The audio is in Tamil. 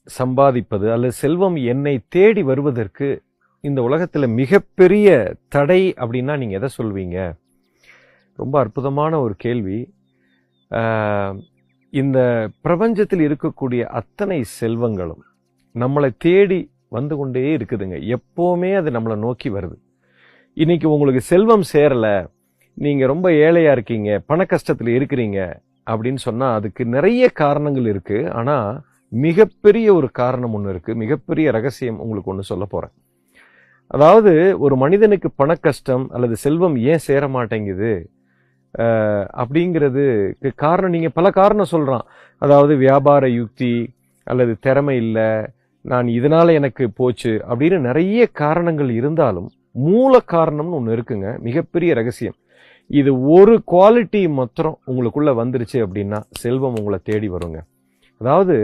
சம்பாதிப்பது அல்லது செல்வம் என்னை தேடி வருவதற்கு இந்த உலகத்தில் மிகப்பெரிய தடை அப்படின்னா நீங்கள் எதை சொல்வீங்க? ரொம்ப அற்புதமான ஒரு கேள்வி. இந்த பிரபஞ்சத்தில் இருக்கக்கூடிய அத்தனை செல்வங்களும் நம்மளை தேடி வந்து கொண்டே இருக்குதுங்க. எப்போவுமே அது நம்மளை நோக்கி வருது. இன்னைக்கு உங்களுக்கு செல்வம் சேரலை, நீங்கள் ரொம்ப ஏழையாக இருக்கீங்க, பண கஷ்டத்தில் இருக்கிறீங்க அப்படின்னு சொன்னால் அதுக்கு நிறைய காரணங்கள் இருக்குது. ஆனால் மிகப்பெரிய ஒரு காரணம் ஒன்று இருக்குது. மிகப்பெரிய ரகசியம் உங்களுக்கு ஒன்று சொல்ல போகிறேன். அதாவது ஒரு மனிதனுக்கு பண கஷ்டம் அல்லது செல்வம் ஏன் சேர மாட்டேங்குது அப்படிங்கிறதுக்கு காரணம் நீங்கள் பல காரணம் சொல்கிறான். அதாவது வியாபார யுக்தி அல்லது திறமை இல்லை, நான் இதனால் எனக்கு போச்சு அப்படின்னு நிறைய காரணங்கள் இருந்தாலும் மூல காரணம்னு ஒன்று இருக்குங்க. மிகப்பெரிய ரகசியம். இது ஒரு குவாலிட்டி மாத்திரம் உங்களுக்குள்ள வந்துருச்சு அப்படின்னா செல்வம் உங்களை தேடி வருங்க. அதாவது